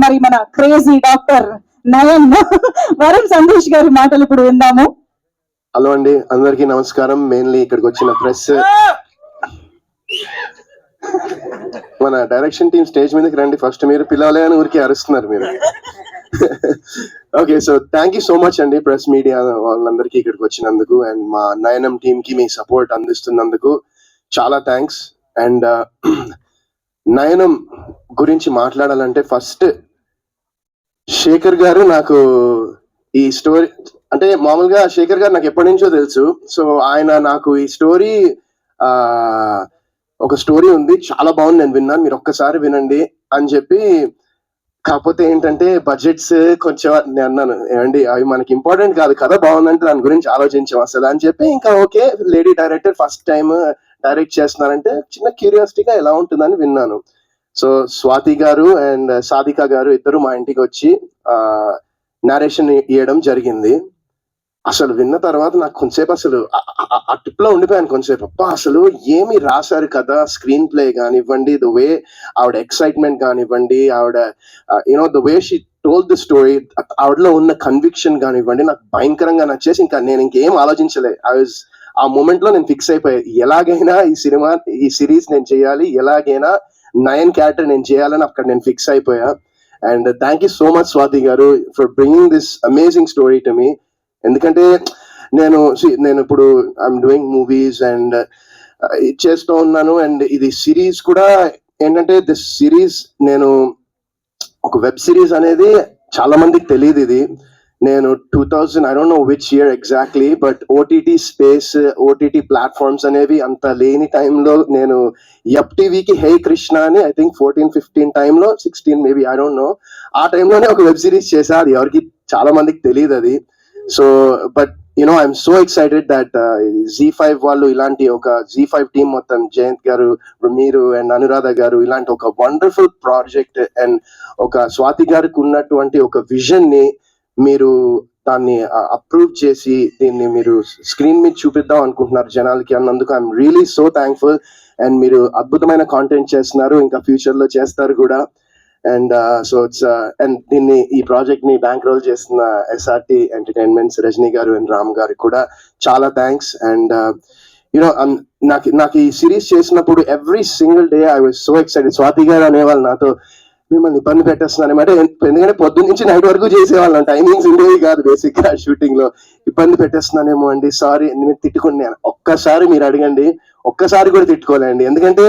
మరి మన crazy doctor Nayan Varun Sandesh గారి మాటలు ఇప్పుడు విందాము. హలో అండి, అందరికీ నమస్కారం. మెయిన్లీ ఇక్కడికి వచ్చిన ప్రెస్, మన డైరెక్షన్ టీం స్టేజ్ మీదకి రండి ఫస్ట్. మీరు పిలవలే అని ఊరికి అరుస్తున్నారు మీరు. Okay, so thank you so much అండి ప్రెస్ మీడియా వాళ్ళందరికీ ఇక్కడికి వచ్చినందుకు, అండ్ మా నయనం టీమ్ కి మీ సపోర్ట్ అందిస్తున్నందుకు చాలా థ్యాంక్స్. అండ్ నయనం గురించి మాట్లాడాలంటే ఫస్ట్ శేఖర్ గారు నాకు ఈ స్టోరీ, అంటే మామూలుగా శేఖర్ గారు నాకు ఎప్పటి నుంచో తెలుసు. సో ఆయన నాకు ఈ స్టోరీ, ఒక స్టోరీ ఉంది చాలా బాగుంది, నేను విన్నాను, మీరు ఒక్కసారి వినండి అని చెప్పి. కాకపోతే ఏంటంటే బడ్జెట్స్ కొంచెం నేను అన్నాను, ఏమండి అవి మనకి ఇంపార్టెంట్ కాదు, కథ బాగుందంటే దాని గురించి ఆలోచించాం అసలు అని చెప్పి. ఇంకా okay, lady director first time direct చేస్తున్నారంటే చిన్న క్యూరియాసిటీగా ఎలా ఉంటుందని విన్నాను. సో స్వాతి గారు అండ్ సాధిక గారు ఇద్దరు మా ఇంటికి వచ్చి నారేషన్ ఇవ్వడం జరిగింది. అసలు విన్న తర్వాత నాకు కొంచెంసేపు అసలు ఆ టిప్ లో ఉండిపోయాను కొంచెంసేపు. అబ్బా అసలు ఏమి రాశారు కదా, స్క్రీన్ ప్లే కానివ్వండి, ద వే ఆవిడ ఎక్సైట్మెంట్ కానివ్వండి, ఆవిడ you know the way she told the story, ఆవిడలో ఉన్న కన్విక్షన్ కానివ్వండి, నాకు భయంకరంగా నచ్చేసి ఇంకా నేను ఇంకేం ఆలోచించలే. ఆ మూమెంట్ లో నేను ఫిక్స్ అయిపోయా, ఎలాగైనా ఈ సిరీస్ నేను చేయాలి, ఎలాగైనా నయన్ క్యారెక్టర్ నేను చేయాలని అక్కడ నేను ఫిక్స్ అయిపోయా. And thank you so much Swathi గారు for bringing this amazing story to me. ఎందుకంటే నేను ఇప్పుడు ఐఎమ్ డూయింగ్ మూవీస్ అండ్ చేస్తూ ఉన్నాను, అండ్ ఇది సిరీస్ కూడా ఏంటంటే దిస్ సిరీస్, నేను ఒక వెబ్ సిరీస్ అనేది చాలా మందికి తెలియదు. ఇది నేను 2000 I don't know which year exactly, but OTT space, OTT platforms అనేవి అంత లేని టైంలో నేను ఎఫ్ టీవీకి హే కృష్ణ అని ఐ థింక్ 14-15 టైంలో, 16 మేబీ, ఐ డోంట్ నో, ఆ టైంలోనే ఒక వెబ్ సిరీస్ చేశా. అది ఎవరికి చాలా మందికి తెలియదు అది. So but you know I'm so excited that Z5 వాళ్ళు ఇలాంటి ఒక Z5 టీమ్ మొత్తం, జయంత్ గారు, మీరు అండ్ అనురాధ గారు, ఇలాంటి ఒక వండర్ఫుల్ ప్రాజెక్ట్ అండ్ ఒక స్వాతి గారికి ఉన్నటువంటి ఒక విజన్ ని మీరు దాన్ని అప్రూవ్ చేసి దీన్ని మీరు స్క్రీన్ మీద చూపిద్దాం అనుకుంటున్నారు జనాలకి అన్నందుకు I'm really so thankful. And మీరు అద్భుతమైన కాంటెంట్ చేస్తున్నారు, ఇంకా ఫ్యూచర్ లో చేస్తారు కూడా. అండ్ సో ఇట్స్ అండ్ దీన్ని, ఈ ప్రాజెక్ట్ ని బ్యాంక్ రోల్ చేస్తున్న SRT ఎంటర్టైన్మెంట్స్ రజనీ గారు అండ్ రామ్ గారికి కూడా చాలా థ్యాంక్స్. అండ్ యూనో నాకు ఈ సిరీస్ చేసినప్పుడు every single day I was so excited. Swathi గారు అనేవాళ్ళు నాతో, మిమ్మల్ని ఇబ్బంది పెట్టేస్తున్నాను అనమాట, ఎందుకంటే పొద్దున్న నుంచి నైట్ వరకు చేసేవాళ్ళం, టైమింగ్స్ ఉండేవి కాదు బేసిక్ గా షూటింగ్ లో. ఇబ్బంది పెట్టేస్తున్నానేమో అండి, సారీ, నేను తిట్టుకున్నాను. ఒక్కసారి మీరు అడగండి, ఒక్కసారి కూడా తిట్టుకోలేండి. ఎందుకంటే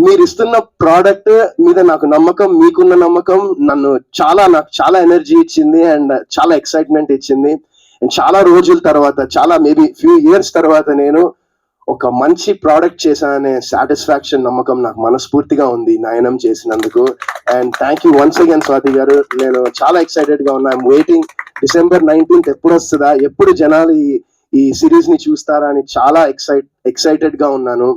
మీరు ఇస్తున్న ప్రోడక్ట్ మీద నాకు నమ్మకం, మీకున్న నమ్మకం నాకు చాలా ఎనర్జీ ఇచ్చింది అండ్ చాలా ఎక్సైట్మెంట్ ఇచ్చింది. అండ్ చాలా రోజుల తర్వాత, చాలా మేబీ ఫ్యూ ఇయర్స్ తర్వాత నేను ఒక మంచి ప్రోడక్ట్ చేశాననే సాటిస్ఫాక్షన్, నమ్మకం నాకు మనస్ఫూర్తిగా ఉంది నయనం చేసినందుకు. And thank you once again Swathi గారు. నేను చాలా ఎక్సైటెడ్ గా ఉన్నా. ఐఎమ్ వెయిటింగ్ December 19th ఎప్పుడు వస్తుందా, ఎప్పుడు జనాలు ఈ సిరీస్ ని చూస్తారా అని చాలా ఎక్సైటెడ్ గా ఉన్నాను.